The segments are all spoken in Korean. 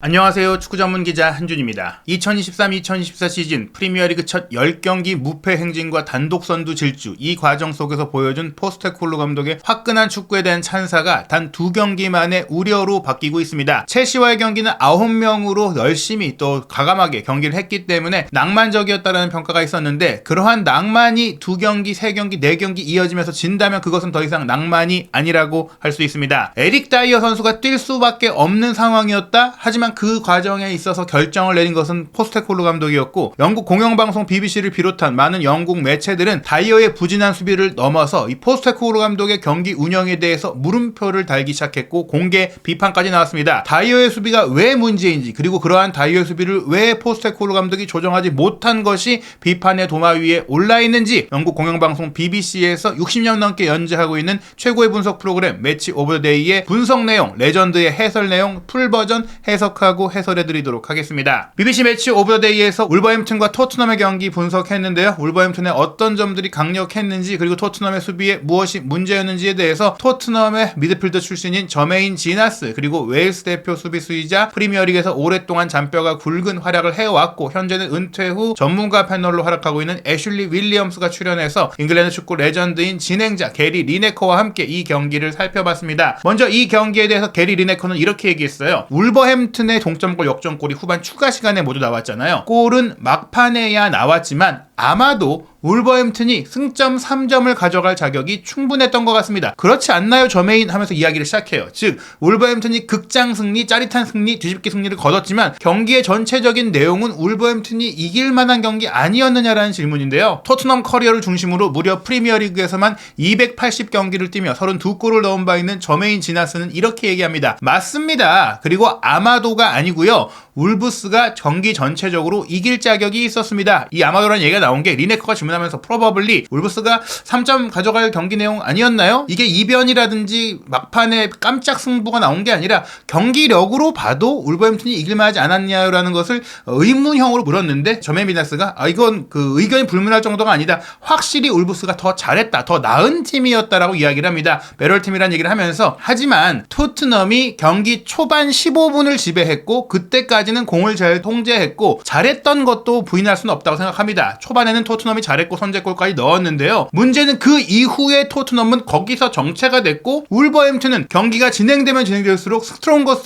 안녕하세요. 축구 전문 기자 한준입니다. 2023-2024 시즌 프리미어리그 첫 10경기 무패 행진과 단독 선두 질주, 이 과정 속에서 보여준 포스테코글루 감독의 화끈한 축구에 대한 찬사가 단 2경기 만에 우려로 바뀌고 있습니다. 첼시와의 경기는 9명으로 열심히 또 과감하게 경기를 했기 때문에 낭만적이었다라는 평가가 있었는데, 그러한 낭만이 2경기, 3경기, 4경기 이어지면서 진다면 그것은 더 이상 낭만이 아니라고 할 수 있습니다. 에릭 다이어 선수가 뛸 수밖에 없는 상황이었다. 하지만 그 과정에 있어서 결정을 내린 것은 포스테코글루 감독이었고, 영국 공영방송 BBC를 비롯한 많은 영국 매체들은 다이어의 부진한 수비를 넘어서 이 포스테코글루 감독의 경기 운영에 대해서 물음표를 달기 시작했고, 공개 비판까지 나왔습니다. 다이어의 수비가 왜 문제인지, 그리고 그러한 다이어의 수비를 왜 포스테코글루 감독이 조정하지 못한 것이 비판의 도마 위에 올라 있는지, 영국 공영방송 BBC에서 60년 넘게 연재하고 있는 최고의 분석 프로그램 매치 오브 더 데이의 분석 내용, 레전드의 해설 내용 풀버전 해석하고 해설해드리도록 하겠습니다. BBC 매치 오브 더 데이에서 울버햄튼과 토트넘의 경기 분석했는데요. 울버햄튼의 어떤 점들이 강력했는지, 그리고 토트넘의 수비에 무엇이 문제였는지에 대해서 토트넘의 미드필더 출신인 저메인 지나스, 그리고 웨일스 대표 수비수이자 프리미어리그에서 오랫동안 잔뼈가 굵은 활약을 해왔고 현재는 은퇴 후 전문가 패널로 활약하고 있는 애슐리 윌리엄스가 출연해서 잉글랜드 축구 레전드인 진행자 게리 리네커와 함께 이 경기를 살펴봤습니다. 먼저 이 경기에 대해서 게리 리네커는 이렇게 얘기했어요. 울버햄튼의 동점골, 역전골이 후반 추가 시간에 모두 나왔잖아요. 골은 막판에야 나왔지만 아마도 울버햄튼이 승점 3점을 가져갈 자격이 충분했던 것 같습니다. 그렇지 않나요, 저메인? 하면서 이야기를 시작해요. 즉, 울버햄튼이 극장 승리, 짜릿한 승리, 뒤집기 승리를 거뒀지만 경기의 전체적인 내용은 울버햄튼이 이길 만한 경기 아니었느냐라는 질문인데요. 토트넘 커리어를 중심으로 무려 프리미어리그에서만 280경기를 뛰며 32골을 넣은 바 있는 저메인 지나스는 이렇게 얘기합니다. 맞습니다. 그리고 아마도가 아니고요. 울브스가 경기 전체적으로 이길 자격이 있었습니다. 이 아마도라는 얘기가 나온 게 리네커가 질문하면서 프로버블리 울브스가 3점 가져갈 경기 내용 아니었나요? 이게 이변이라든지 막판에 깜짝 승부가 나온 게 아니라 경기력으로 봐도 울버햄튼이 이길만하지 않았냐라는 것을 의문형으로 물었는데, 저메인 비나스가 이건 그 의견이 불문할 정도가 아니다. 확실히 울브스가 더 잘했다. 더 나은 팀이었다라고 이야기를 합니다. 배럴팀이라는 얘기를 하면서, 하지만 토트넘이 경기 초반 15분을 지배했고 그때까지는 공을 잘 통제했고 잘했던 것도 부인할 수는 없다고 생각합니다. 초반에는 토트넘이 잘했고 선제골까지 넣었는데요. 문제는 그 이후에 토트넘은 거기서 정체가 됐고 울버햄튼은 경기가 진행되면 진행될수록 스트롱거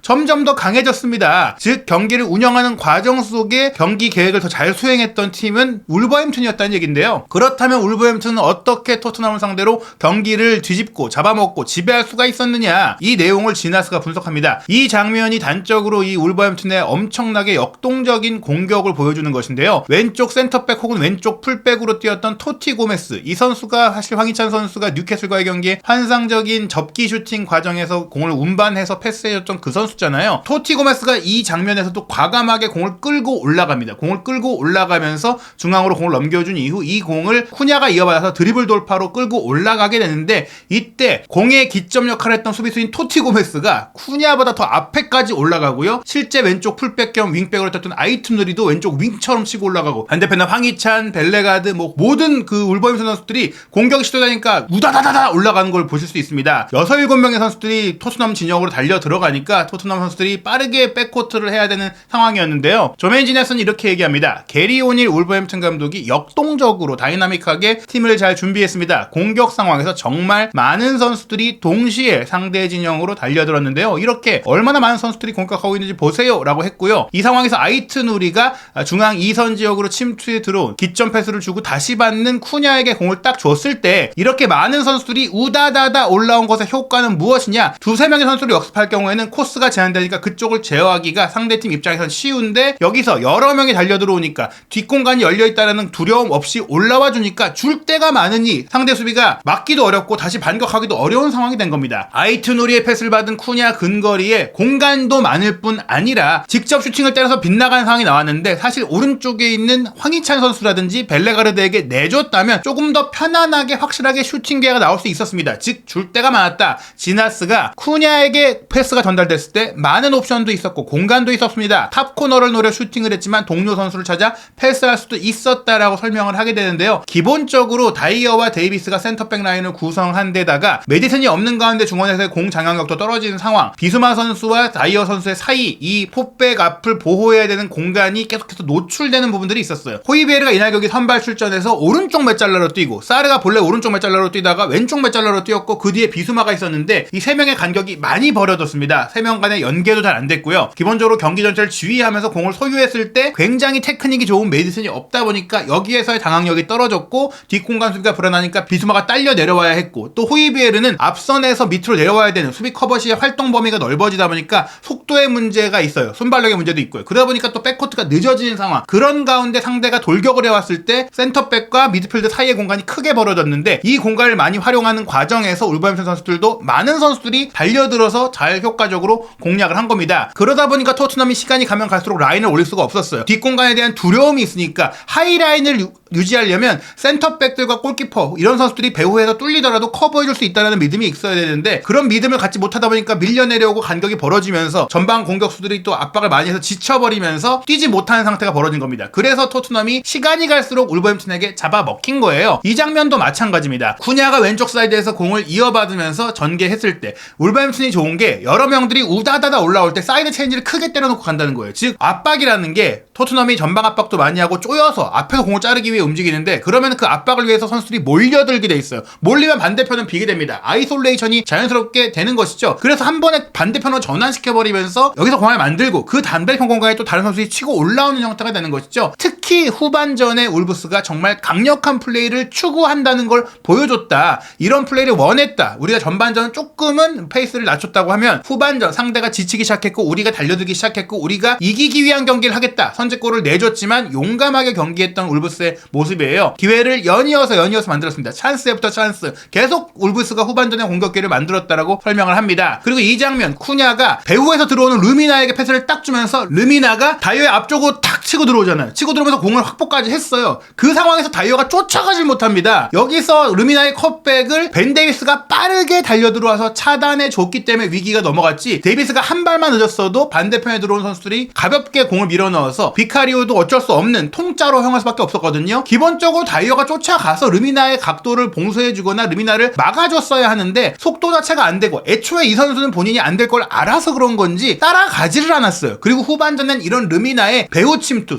점점 더 강해졌습니다. 즉, 경기를 운영하는 과정 속에 경기 계획을 더 잘 수행했던 팀은 울버햄튼이었다는 얘기인데요. 그렇다면 울버햄튼은 어떻게 토트넘을 상대로 경기를 뒤집고 잡아먹고 지배할 수가 있었느냐, 이 내용을 지나스가 분석합니다. 이 장면이 단적으로 이 울버햄튼의 엄청나게 역동적인 공격을 보여주는 것인데요. 왼쪽 센터백 혹은 왼쪽 풀백으로 뛰었던 토티 고메스, 이 선수가 사실 황희찬 선수가 뉴캐슬과의 경기에 환상적인 접기 슈팅 과정에서 공을 운반해서 패스해줬던 그 선수잖아요. 토티 고메스가 이 장면에서도 과감하게 공을 끌고 올라갑니다. 공을 끌고 올라가면서 중앙으로 공을 넘겨준 이후 이 공을 쿠냐가 이어받아서 드리블 돌파로 끌고 올라가게 되는데, 이때 공의 기점 역할을 했던 수비수인 토티 고메스가 쿠냐보다 더 앞에까지 올라가고요. 실제 왼쪽 풀백 겸 윙백으로 뛰었던 아이툰 누리도 왼쪽 윙처럼 치고 올라가고, 반대편에 황희찬, 벨레가드, 모든 그 울버햄튼 선수들이 공격이 시도되니까 우다다다다 올라가는 걸 보실 수 있습니다. 6, 7명의 선수들이 토트넘 진영으로 달려 들어가니까 토트넘 선수들이 빠르게 백코트를 해야 되는 상황이었는데요. 조메인 지네스는 이렇게 얘기합니다. 게리 오닐 울버햄튼 감독이 역동적으로 다이나믹하게 팀을 잘 준비했습니다. 공격 상황에서 정말 많은 선수들이 동시에 상대 진영으로 달려들었는데요. 이렇게 얼마나 많은 선수들이 공격하고 있는지 보세요 라고 했고요. 이 상황에서 아이툰 누리가 중앙 2선 지역으로 침투에 들어온 기점 패스를 주고 다시 받는 쿠냐에게 공을 딱 줬을 때, 이렇게 많은 선수들이 우다다다 올라온 것의 효과는 무엇이냐, 2, 3명의 선수를 역습할 경우에는 코스가 제한되니까 그쪽을 제어하기가 상대팀 입장에서는 쉬운데, 여기서 여러 명이 달려들어오니까 뒷공간이 열려있다는 두려움 없이 올라와 주니까 줄 데가 많으니 상대 수비가 막기도 어렵고 다시 반격하기도 어려운 상황이 된 겁니다. 아이툰 누리의 패스를 받은 쿠냐 근거리에 공간도 많을 뿐 아니라 직접 슈팅을 때려서 빗나가는 상황이 나왔는데, 사실 오른쪽에 있는 황희찬 이해찬 선수라든지 벨레가르드에게 내줬다면 조금 더 편안하게 확실하게 슈팅 기회가 나올 수 있었습니다. 즉 줄 때가 많았다. 지나스가 쿠냐에게 패스가 전달됐을 때 많은 옵션도 있었고 공간도 있었습니다. 탑 코너를 노려 슈팅을 했지만 동료 선수를 찾아 패스할 수도 있었다라고 설명을 하게 되는데요. 기본적으로 다이어와 데이비스가 센터백 라인을 구성한 데다가 메디슨이 없는 가운데 중원에서의 공 장악력도 떨어지는 상황, 비수마 선수와 다이어 선수의 사이 이 포백 앞을 보호해야 되는 공간이 계속해서 노출되는 부분들이 있었어요. 호이비에르가 이날 경기 선발 출전해서 오른쪽 메잘라로 뛰고 사르가 본래 오른쪽 메잘라로 뛰다가 왼쪽 메잘라로 뛰었고 그 뒤에 비수마가 있었는데 이 세 명의 간격이 많이 벌어졌습니다. 세 명 간의 연계도 잘 안 됐고요. 기본적으로 경기 전체를 지휘하면서 공을 소유했을 때 굉장히 테크닉이 좋은 메디슨이 없다 보니까 여기에서의 장악력이 떨어졌고 뒷공간 수비가 불안하니까 비수마가 딸려 내려와야 했고 또 호이비에르는 앞선에서 밑으로 내려와야 되는 수비 커버 시의 활동 범위가 넓어지다 보니까 속도의 문제가 있어요. 손발력의 문제도 있고요. 그러다 보니까 또 백코트가 늦어지는 상황, 그런 가운데 상대가 돌격을 해왔을 때 센터백과 미드필드 사이의 공간이 크게 벌어졌는데 이 공간을 많이 활용하는 과정에서 울버햄튼 선수들도 많은 선수들이 달려들어서 잘 효과적으로 공략을 한 겁니다. 그러다 보니까 토트넘이 시간이 가면 갈수록 라인을 올릴 수가 없었어요. 뒷공간에 대한 두려움이 있으니까 하이라인을 유지하려면 센터백들과 골키퍼 이런 선수들이 배후에서 뚫리더라도 커버해줄 수 있다는 믿음이 있어야 되는데 그런 믿음을 갖지 못하다 보니까 밀려내려오고 간격이 벌어지면서 전방 공격수들이 또 압박을 많이 해서 지쳐버리면서 뛰지 못하는 상태가 벌어진 겁니다. 그래서 토트넘이 시간이 갈수록 울버햄튼에게 잡아먹힌 거예요. 이 장면도 마찬가지입니다. 쿠냐가 왼쪽 사이드에서 공을 이어받으면서 전개했을 때 울버햄튼이 좋은 게 여러 명들이 우다다다 올라올 때 사이드 체인지를 크게 때려놓고 간다는 거예요. 즉 압박이라는 게 토트넘이 전방 압박도 많이 하고 쪼여서 앞에서 공을 자르기 위해 움직이는데 그러면 그 압박을 위해서 선수들이 몰려들게 돼 있어요. 몰리면 반대편은 비게 됩니다. 아이솔레이션이 자연스럽게 되는 것이죠. 그래서 한 번에 반대편으로 전환시켜버리면서 여기서 공간을 만들고 그 반대편 공간에 또 다른 선수들이 치고 올라오는 형태가 되는 것이죠. 특히 후반전에 울브스가 정말 강력한 플레이를 추구한다는 걸 보여줬다. 이런 플레이를 원했다. 우리가 전반전은 조금은 페이스를 낮췄다고 하면 후반전 상대가 지치기 시작했고 우리가 달려들기 시작했고 우리가 이기기 위한 경기를 하겠다. 선제골을 내줬지만 용감하게 경기했던 울브스의 모습이에요. 기회를 연이어서 만들었습니다. 찬스에부터 찬스. 계속 울브스가 후반전에 공격기를 만들었다라고 설명을 합니다. 그리고 이 장면 쿠냐가 배후에서 들어오는 르미나에게 패스를 딱 주면서 르미나가 다이어의 앞쪽으로 탁 치고 들어오잖아요. 치고 들어오면서 공을 확보까지 했어요. 그 상황에서 다이어가 쫓아가질 못합니다. 여기서 르미나의 컷백을 벤 데이비스가 빠르게 달려들어와서 차단해 줬기 때문에 위기가 넘어갔지 데이비스가 한 발만 늦었어도 반대편에 들어온 선수들이 가볍게 공을 밀어넣어서 비카리오도 어쩔 수 없는 통짜로 향할 수밖에 없었거든요. 기본적으로 다이어가 쫓아가서 르미나의 각도를 봉쇄해주거나 르미나를 막아줬어야 하는데 속도 자체가 안 되고 애초에 이 선수는 본인이 안 될 걸 알아서 그런 건지 따라가지를 않았어요. 그리고 후반전엔 이런 르미나의 배후 침투,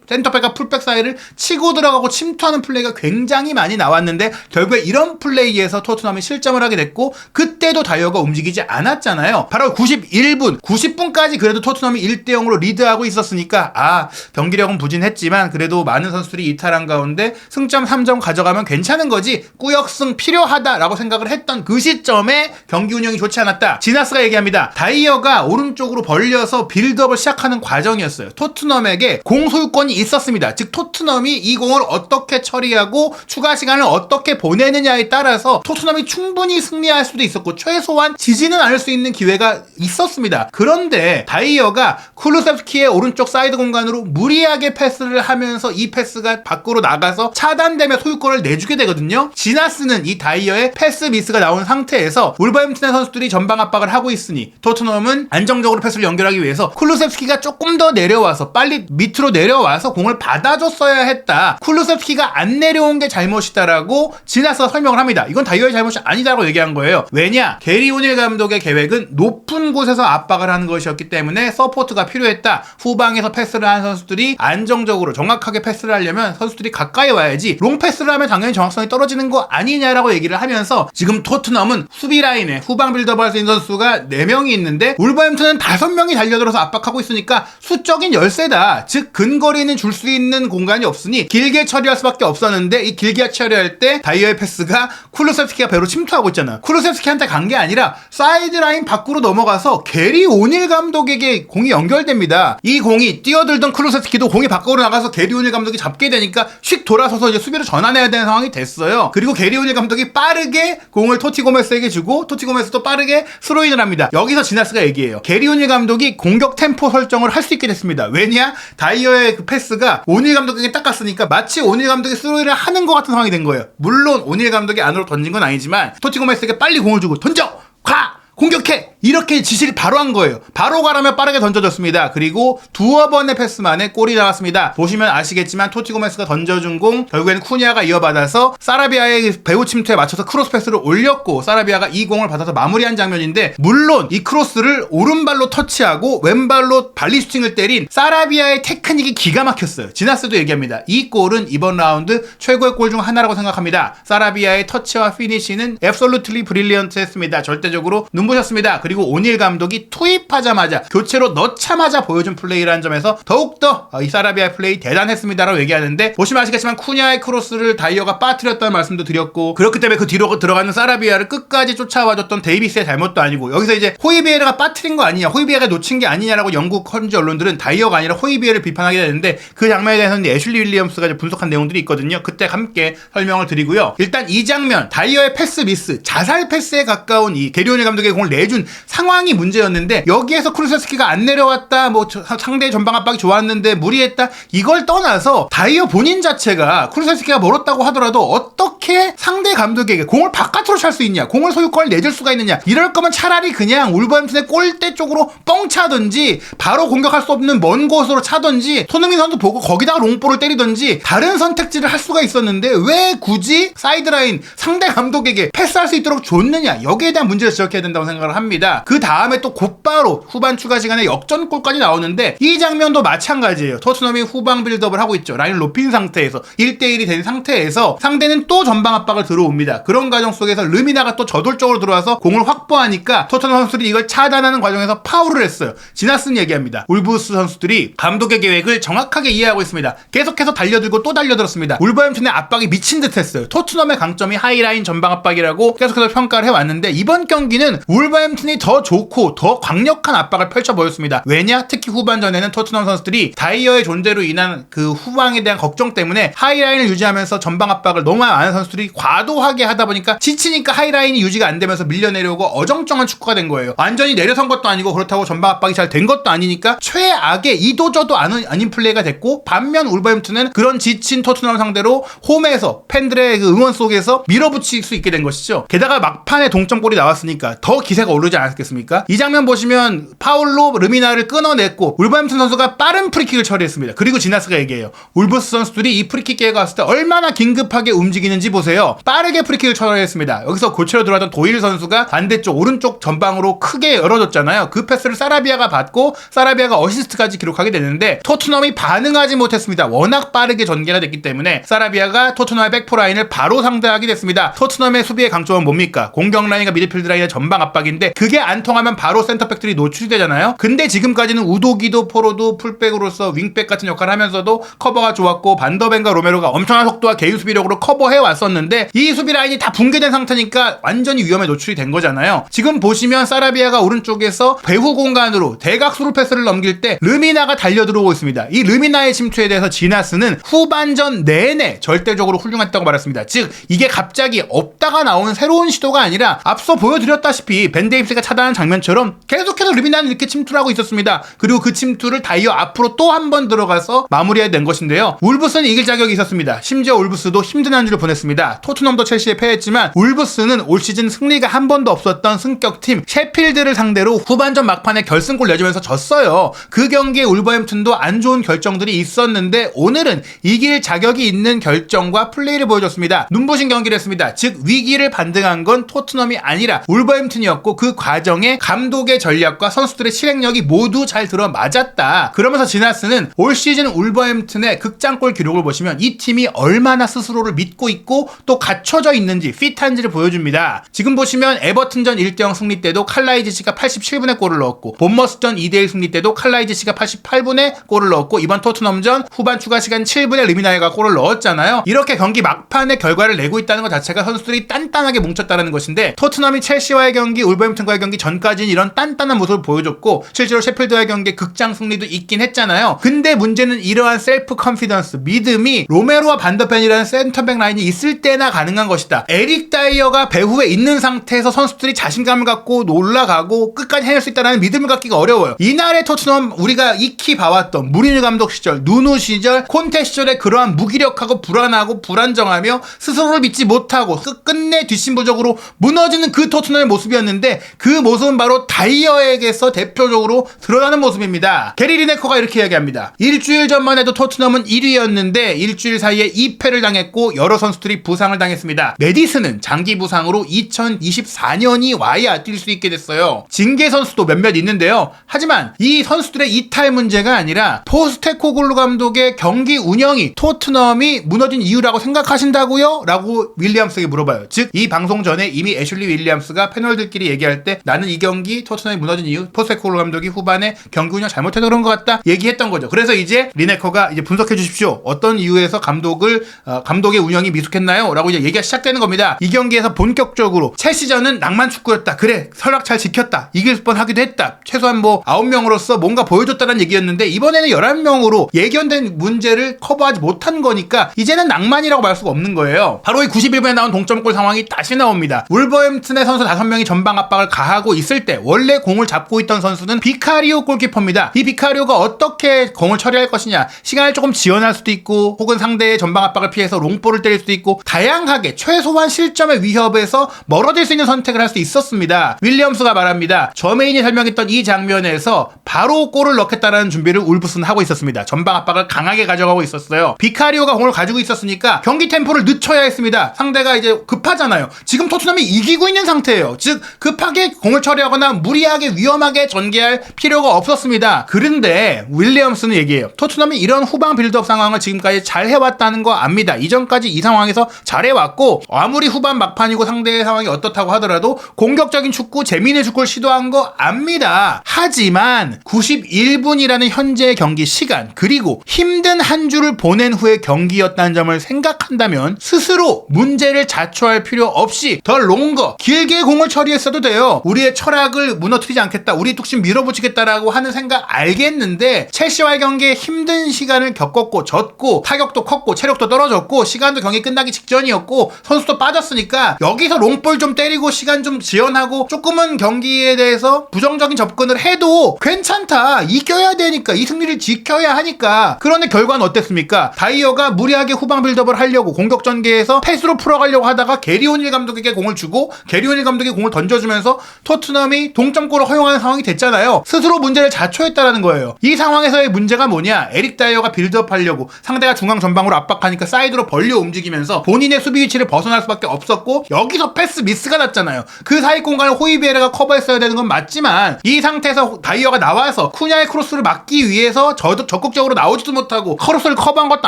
센터백과 풀백 사이를 치고 들어가고 침투하는 플레이가 굉장히 많이 나왔는데 결국에 이런 플레이에서 토트넘이 실점을 하게 됐고 그때도 다이어가 움직이지 않았잖아요. 바로 91분, 90분까지 그래도 토트넘이 1대0으로 리드하고 있었으니까 경기력은 부진했지만 그래도 많은 선수들이 이탈한 가운데 승점 3점 가져가면 괜찮은 거지 꾸역승 필요하다라고 생각을 했던 그 시점에 경기 운영이 좋지 않았다. 지나스가 얘기합니다. 다이어가 오른쪽으로 벌려서 빌드업을 시작하는 과정이었어요. 토트넘에게 공 소유권이 있었습니다. 즉 토트넘이 이 공을 어떻게 처리하고 추가 시간을 어떻게 보내느냐에 따라서 토트넘이 충분히 승리할 수도 있었고 최소한 지지는 않을 수 있는 기회가 있었습니다. 그런데 다이어가 쿨루셉스키의 오른쪽 사이드 공간으로 무리하게 패스를 하면서 이 패스가 밖으로 나가서 차단되며 소유권을 내주게 되거든요. 지나스는 이 다이어의 패스 미스가 나온 상태에서 울버햄튼의 선수들이 전방 압박을 하고 있으니 토트넘은 안정적으로 패스를 연결하기 위해서 쿨루셉스키가 조금 더 내려와서 빨리 밑으로 내려와서 공을 받아줬어야 했다. 쿨루셉스키가 안 내려온 게 잘못이다라고 지나스가 설명을 합니다. 이건 다이어의 잘못이 아니다라고 얘기한 거예요. 왜냐? 게리 오닐 감독의 계획은 높은 곳에서 압박을 하는 것이었기 때문에 서포트가 필요했다. 후방에서 패스를 한 선수들이 안정적으로 정확하게 패스를 하려면 선수들이 가까이 와야지 롱 패스를 하면 당연히 정확성이 떨어지는 거 아니냐라고 얘기를 하면서 지금 토트넘은 수비 라인에 후방 빌드업 할 수 있는 선수가 4명이 있는데 울버햄튼은 5명이 달려들어서 압박하고 있으니까 수적인 열세다. 즉 근거리는 줄 수 있는 공간이 없으니 길게 처리할 수밖에 없었는데 이 길게 처리할 때 다이어의 패스가 쿨루셉스키가 배로 침투하고 있잖아. 쿨루셉스키한테 간 게 아니라 사이드 라인 밖으로 넘어가서 게리 오닐 감독에게 공이 연결됩니다. 이 공이 상황이 뛰어들던 클루세스키도 공이 밖으로 나가서 게리 오닐 감독이 잡게 되니까 휙 돌아서서 이제 수비를 전환해야 되는 상황이 됐어요. 그리고 게리 오닐 감독이 빠르게 공을 토티 고메스에게 주고 토티 고메스도 빠르게 스로인을 합니다. 여기서 지나스가 얘기해요. 게리 오닐 감독이 공격 템포 설정을 할 수 있게 됐습니다. 왜냐? 다이어의 그 패스가 오닐 감독에게 딱 갔으니까 마치 오닐 감독이 스로인을 하는 것 같은 상황이 된 거예요. 물론 오닐 감독이 안으로 던진 건 아니지만 토티 고메스에게 빨리 공을 주고 던져! 가! 공격해! 이렇게 지시를 바로 한 거예요. 바로 가라면 빠르게 던져줬습니다. 그리고 두어 번의 패스 만에 골이 나왔습니다. 보시면 아시겠지만 토티 고메스가 던져준 공 결국에는 쿠니아가 이어받아서 사라비아의 배후 침투에 맞춰서 크로스 패스를 올렸고 사라비아가 이 공을 받아서 마무리한 장면인데 물론 이 크로스를 오른발로 터치하고 왼발로 발리 슈팅을 때린 사라비아의 테크닉이 기가 막혔어요. 지나스도 얘기합니다. 이 골은 이번 라운드 최고의 골 중 하나라고 생각합니다. 사라비아의 터치와 피니시는 absolutely brilliant 했습니다. 절대적으로 눈부셨습니다. 그리고 오닐 감독이 투입하자마자 교체로 넣자마자 보여준 플레이라는 점에서 더욱더 이 사라비아의 플레이 대단했습니다라고 얘기하는데 보시면 아시겠지만 쿠냐의 크로스를 다이어가 빠뜨렸다는 말씀도 드렸고 그렇기 때문에 그 뒤로 들어가는 사라비아를 끝까지 쫓아와줬던 데이비스의 잘못도 아니고 여기서 이제 호이비에르가 빠뜨린 거 아니냐 호이비에르가 놓친 게 아니냐라고 영국 현지 언론들은 다이어가 아니라 호이비에르를 비판하게 되는데 그 장면에 대해서는 애슐리 윌리엄스가 이제 분석한 내용들이 있거든요. 그때 함께 설명을 드리고요. 일단 이 장면 다이어의 패스 미스 자살 패스에 가까운 이 게리 오닐 감독의 공을 내준 상황이 문제였는데 여기에서 크루세스키가 안 내려왔다 뭐 상대의 전방 압박이 좋았는데 무리했다 이걸 떠나서 다이어 본인 자체가 크루세스키가 멀었다고 하더라도 어떻게 상대 감독에게 공을 바깥으로 찰 수 있냐 공을 소유권을 내줄 수가 있느냐 이럴 거면 차라리 그냥 울버햄튼의 골대 쪽으로 뻥 차든지 바로 공격할 수 없는 먼 곳으로 차든지 손흥민 선수 보고 거기다가 롱볼을 때리든지 다른 선택지를 할 수가 있었는데 왜 굳이 사이드라인 상대 감독에게 패스할 수 있도록 줬느냐 여기에 대한 문제를 지적해야 된다고 생각을 합니다. 그 다음에 또 곧바로 후반 추가 시간에 역전골까지 나오는데 이 장면도 마찬가지예요. 토트넘이 후방 빌드업을 하고 있죠. 라인을 높인 상태에서 1대1이 된 상태에서 상대는 또 전방 압박을 들어옵니다. 그런 과정 속에서 르미나가 또 저돌적으로 들어와서 공을 확보하니까 토트넘 선수들이 이걸 차단하는 과정에서 파울을 했어요. 지나스는 얘기합니다. 울브스 선수들이 감독의 계획을 정확하게 이해하고 있습니다. 계속해서 달려들고 또 달려들었습니다. 울버햄튼의 압박이 미친 듯 했어요. 토트넘의 강점이 하이라인 전방 압박이라고 계속해서 평가를 해왔는데 이번 경기는 울버햄튼이 더 좋고 더 강력한 압박을 펼쳐 보였습니다. 왜냐? 특히 후반전에는 토트넘 선수들이 다이어의 존재로 인한 그 후방에 대한 걱정 때문에 하이라인을 유지하면서 전방 압박을 너무 많은 선수들이 과도하게 하다 보니까 지치니까 하이라인이 유지가 안 되면서 밀려내려고 어정쩡한 축구가 된 거예요. 완전히 내려선 것도 아니고 그렇다고 전방 압박이 잘 된 것도 아니니까 최악의 이도저도 아닌 플레이가 됐고 반면 울버햄튼은 그런 지친 토트넘 상대로 홈에서 팬들의 그 응원 속에서 밀어붙일 수 있게 된 것이죠. 게다가 막판에 동점골이 나왔으니까 더 기세가 오르지 않았겠습니까? 이 장면 보시면 파울로 르미나를 끊어냈고 울버햄튼 선수가 빠른 프리킥을 처리했습니다. 그리고 지나스가 얘기해요. 울브스 선수들이 이 프리킥 기회가 왔을 때 얼마나 긴급하게 움직이는지 보세요. 빠르게 프리킥을 처리했습니다. 여기서 고체로 들어왔던 도일 선수가 반대쪽 오른쪽 전방으로 크게 열어줬잖아요. 그 패스를 사라비아가 받고 사라비아가 어시스트까지 기록하게 되는데 토트넘이 반응하지 못했습니다. 워낙 빠르게 전개가 됐기 때문에 사라비아가 토트넘의 백포 라인을 바로 상대하게 됐습니다. 토트넘의 수비의 강점은 뭡니까? 공격 라인과 미드필드 라인의 전방 압박인데 그게 안 통하면 바로 센터백들이 노출이 되잖아요. 근데 지금까지는 우도기도 포로도 풀백으로서 윙백 같은 역할을 하면서도 커버가 좋았고 반더벤과 로메로가 엄청난 속도와 개인 수비력으로 커버해 왔었는데 이 수비 라인이 다 붕괴된 상태니까 완전히 위험에 노출이 된 거잖아요. 지금 보시면 사라비아가 오른쪽에서 배후 공간으로 대각수로 패스를 넘길 때 르미나가 달려들어오고 있습니다. 이 르미나의 침투에 대해서 지나스는 후반전 내내 절대적으로 훌륭했다고 말했습니다. 즉 이게 갑자기 없다가 나오는 새로운 시도가 아니라 앞서 보여드렸다시피 벤 데이비스가 차단한 장면처럼 계속해서 르미나는 이렇게 침투를 하고 있었습니다. 그리고 그 침투를 다이어 앞으로 또 한 번 들어가서 마무리해낸 것인데요. 울브스는 이길 자격이 있었습니다. 심지어 울브스도 힘든 한 주를 보냈습니다. 토트넘도 첼시에 패했지만 울브스는 올 시즌 승리가 한 번도 없었던 승격팀 셰필드를 상대로 후반전 막판에 결승골 내주면서 졌어요. 그 경기에 울버햄튼도 안 좋은 결정들이 있었는데 오늘은 이길 자격이 있는 결정과 플레이를 보여줬습니다. 눈부신 경기를 했습니다. 즉 위기를 반등한 건 토트넘이 아니라 울버햄튼이었고 그 과정에 감독의 전략과 선수들의 실행력이 모두 잘 들어맞았다. 그러면서 지나스는 올 시즌 울버햄튼의 극장골 기록을 보시면 이 팀이 얼마나 스스로를 믿고 있고 있고 또 갖춰져 있는지 핏한지를 보여줍니다. 지금 보시면 에버튼전 1대0 승리 때도 칼라이지씨가 87분에 골을 넣었고 본머스전 2대1 승리 때도 칼라이지씨가 88분에 골을 넣었고 이번 토트넘전 후반 추가 시간 7분에 르미나이가 골을 넣었잖아요. 이렇게 경기 막판에 결과를 내고 있다는 것 자체가 선수들이 단단하게 뭉쳤다는 것인데 토트넘이 첼시와의 경기, 울버햄튼과의 경기 전까지는 이런 단단한 모습을 보여줬고 실제로 셰필드와의 경기에 극장 승리도 있긴 했잖아요. 근데 문제는 이러한 셀프 컨피던스, 믿음이 로메로와 반더벤이라는 센터백 라인이 있을 때나 가능한 것이다. 에릭 다이어가 배후에 있는 상태에서 선수들이 자신감을 갖고 올라가고 끝까지 해낼 수 있다는 믿음을 갖기가 어려워요. 이날의 토트넘 우리가 익히 봐왔던 무리뉴 감독 시절, 누누 시절, 콘테 시절에 그러한 무기력하고 불안하고 불안정하며 스스로를 믿지 못하고 끝내 뒷심부적으로 무너지는 그 토트넘의 모습이었는데 그 모습은 바로 다이어에게서 대표적으로 드러나는 모습입니다. 게리 리네커가 이렇게 이야기합니다. 일주일 전만 해도 토트넘은 1위였는데 일주일 사이에 2패를 당했고 여러 선수들이 부상을 당했습니다. 메디슨은 장기 부상으로 2024년이 와야 뛸 수 있게 됐어요. 징계 선수도 몇몇 있는데요. 하지만 이 선수들의 이탈 문제가 아니라 포스테코글루 감독의 경기 운영이 토트넘이 무너진 이유라고 생각하신다고요? 라고 윌리엄스에게 물어봐요. 즉 이 방송 전에 이미 애슐리 윌리엄스가 패널들끼리 얘기할 때 나는 이 경기 토트넘이 무너진 이유 포스테코글루 감독이 후반에 경기 운영 잘못해서 그런 것 같다 얘기했던 거죠. 그래서 이제 리네커가 이제 분석해 주십시오. 어떤 이유에서 감독의 운영이 미숙했나요? 라고 이제 얘기가 시작되는 겁니다. 이 경기에서 본격적으로 첼시전은 낭만 축구였다. 그래 설악 잘 지켰다. 이길 뻔하기도 했다. 최소한 뭐 9명으로서 뭔가 보여줬다는 얘기였는데 이번에는 11명으로 예견된 문제를 커버하지 못한 거니까 이제는 낭만이라고 말 수가 없는 거예요. 바로 이 91분에 나온 동점골 상황이 다시 나옵니다. 울버햄튼의 선수 5명이 전방 압박을 가하고 있을 때 원래 공을 잡고 있던 선수는 비카리오 골키퍼입니다. 이 비카리오가 어떻게 공을 처리할 것이냐, 시간을 조금 지연할 수도 있고 혹은 상대의 전방 압박을 피해서 롱볼을 때릴 수도 있고 다양하게 최소한 실점의 위협에서 멀어질 수 있는 선택을 할 수 있었습니다. 윌리엄스가 말합니다. 저메인이 설명했던 이 장면에서 바로 골을 넣겠다라는 준비를 울브스는 하고 있었습니다. 전방 압박을 강하게 가져가고 있었어요. 비카리오가 공을 가지고 있었으니까 경기 템포를 늦춰야 했습니다. 상대가 이제 급하잖아요. 지금 토트넘이 이기고 있는 상태예요. 즉 급하게 공을 처리하거나 무리하게 위험하게 전개할 필요가 없었습니다. 그런데 윌리엄스는 얘기해요. 토트넘이 이런 후방 빌드업 상황을 지금까지 잘 해왔다는 거 압니다. 이전까지 이 상황에서 잘해왔고 아무리 후반 막판이고 상대의 상황이 어떻다고 하더라도 공격적인 축구, 재미있는 축구를 시도한 거 압니다. 하지만 91분이라는 현재의 경기 시간 그리고 힘든 한 주를 보낸 후의 경기였다는 점을 생각한다면 스스로 문제를 자초할 필요 없이 더 롱거, 길게 공을 처리했어도 돼요. 우리의 철학을 무너뜨리지 않겠다. 우리 뚝심 밀어붙이겠다라고 하는 생각 알겠는데 첼시와의 경기에 힘든 시간을 겪었고 졌고 타격도 컸고 체력도 떨어졌고 시간도 경기 끝나기 직전이었고 선수도 빠졌으니까 여기서 롱볼 좀 때리고 시간 좀 지연하고 조금은 경기에 대해서 부정적인 접근을 해도 괜찮다. 이겨야 되니까 이 승리를 지켜야 하니까. 그런데 결과는 어땠습니까? 다이어가 무리하게 후방 빌드업을 하려고 공격 전개에서 패스로 풀어가려고 하다가 게리 오닐 감독에게 공을 주고 게리 오닐 감독이 공을 던져주면서 토트넘이 동점골을 허용하는 상황이 됐잖아요. 스스로 문제를 자초했다라는 거예요. 이 상황에서의 문제가 뭐냐? 에릭 다이어가 빌드업 하려고 상대가 중앙 전방으로 압박하니까 사이드로 벌려 움직이면서 본인의 수비 위치를 벗어날 수밖에 없었고 여기서 패스 미스가 났잖아요. 그 사이 공간을 호이비에르가 커버했어야 되는 건 맞지만 이 상태에서 다이어가 나와서 쿠냐의 크로스를 막기 위해서 적극적으로 나오지도 못하고 크로스를 커버한 것도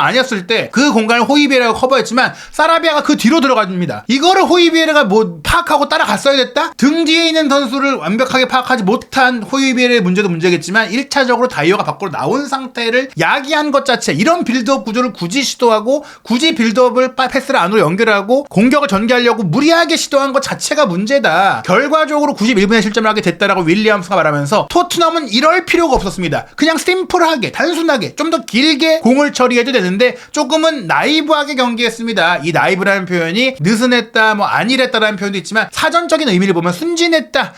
아니었을 때 그 공간을 호이비에르가 커버했지만 사라비아가 그 뒤로 들어갑니다. 이거를 호이비에르가 뭐 파악하고 따라갔어야 됐다? 등 뒤에 있는 선수를 완벽하게 파악하지 못한 호이비에르의 문제도 문제겠지만 1차적으로 다이어가 밖으로 나온 상태를 야기한 것 자체, 이런 빌드업 구조를 굳이 시도하고 굳이 빌드업을 패스를 안으로 연결하고 공격을 전개하려고 무리하게 시도한 것 자체가 문제다. 결과적으로 91분에 실점을 하게 됐다라고 윌리엄스가 말하면서 토트넘은 이럴 필요가 없었습니다. 그냥 심플하게 단순하게 좀 더 길게 공을 처리해도 되는데 조금은 나이브하게 경기했습니다. 이 나이브라는 표현이 느슨했다, 뭐 안일했다라는 표현도 있지만 사전적인 의미를 보면 순진했다,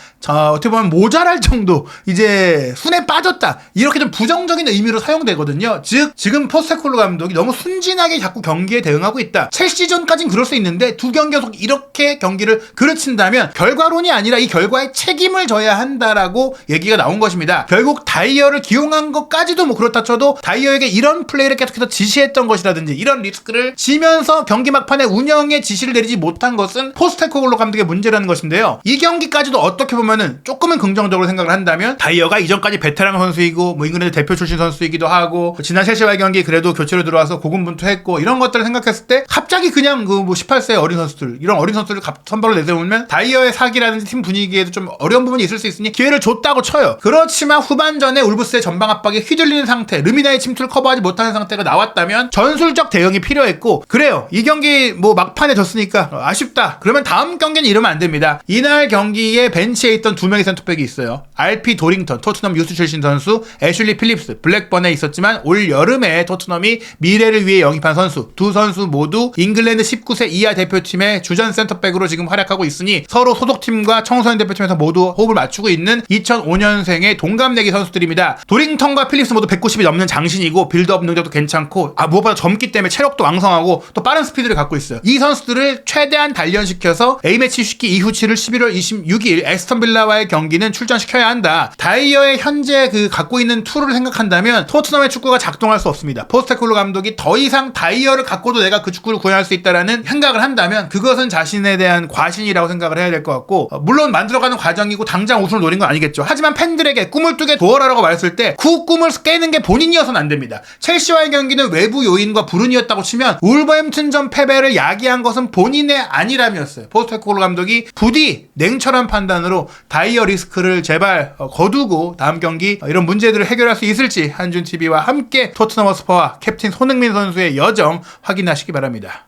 어떻게 보면 모자랄 정도, 이제 순에 빠졌다, 이렇게 좀 부정적인 의미로 사용되거든요. 즉 지금 포스테코글루 감독이 너무 순진하게 자꾸 경기에 대응하고 있다. 첼시전까지는 그럴 수 있는데 두 경기 연속 이렇게 경기를 그르친다면 결과론이 아니라 이 결과에 책임을 져야 한다라고 얘기가 나온 것입니다. 결국 다이어를 기용한 것까지도 뭐 그렇다 쳐도 다이어에게 이런 플레이를 계속해서 지시했던 것이라든지 이런 리스크를 지면서 경기 막판에 운영에 지시를 내리지 못한 것은 포스테코글루 감독의 문제라는 것인데요. 이 경기까지도 어떻게 보면은 조금은 긍정적으로 생각을 한다면 다이어가 이전까지 베테랑 선수이고 뭐 잉글랜드 대표 출신 선수이기도 하고 지난 첼시와의 경기 그래도 교체로 들어와서 고군분투했고 이런 것들을 생각했을 때 갑자기 갑자기 그냥 그 뭐 18세 어린 선수들, 이런 어린 선수를 선발로 내세우면 다이어의 사기라든지 팀 분위기에도 좀 어려운 부분이 있을 수 있으니 기회를 줬다고 쳐요. 그렇지만 후반전에 울브스의 전방 압박에 휘둘리는 상태, 르미나의 침투를 커버하지 못하는 상태가 나왔다면 전술적 대응이 필요했고, 그래요. 이 경기 뭐 막판에 졌으니까 아쉽다. 그러면 다음 경기는 이러면 안 됩니다. 이날 경기에 벤치에 있던 두 명의 센터백이 있어요. RP 도링턴, 토트넘 유스 출신 선수, 애슐리 필립스, 블랙번에 있었지만 올 여름에 토트넘이 미래를 위해 영입한 선수, 두 선수 모두 잉글랜드 19세 이하 대표팀의 주전 센터백으로 지금 활약하고 있으니 서로 소속팀과 청소년 대표팀에서 모두 호흡을 맞추고 있는 2005년생의 동갑내기 선수들입니다. 도링턴과 필립스 모두 190이 넘는 장신이고 빌드업 능력도 괜찮고 무엇보다 젊기 때문에 체력도 왕성하고 또 빠른 스피드를 갖고 있어요. 이 선수들을 최대한 단련시켜서 A매치 쉽기 이후 치를 11월 26일 에스턴 빌라와의 경기는 출전시켜야 한다. 다이어의 현재 그 갖고 있는 툴을 생각한다면 토트넘의 축구가 작동할 수 없습니다. 포스테코글루 감독이 더 이상 다이어를 갖고도 내가 그 축구를 구현할 수 있다라는 생각을 한다면 그것은 자신에 대한 과신이라고 생각을 해야 될 것 같고, 물론 만들어가는 과정이고 당장 우승을 노린 건 아니겠죠. 하지만 팬들에게 꿈을 뚜게 도어라라고 말했을 때 그 꿈을 깨는 게 본인이어서는 안 됩니다. 첼시와의 경기는 외부 요인과 불운이었다고 치면 울버햄튼전 패배를 야기한 것은 본인의 아니람이었어요. 포스테코글루 감독이 부디 냉철한 판단으로 다이어 리스크를 제발 거두고 다음 경기 이런 문제들을 해결할 수 있을지 한준TV와 함께 토트넘 허스퍼와 캡틴 손흥민 선수의 여정 확인하시기 바랍니다.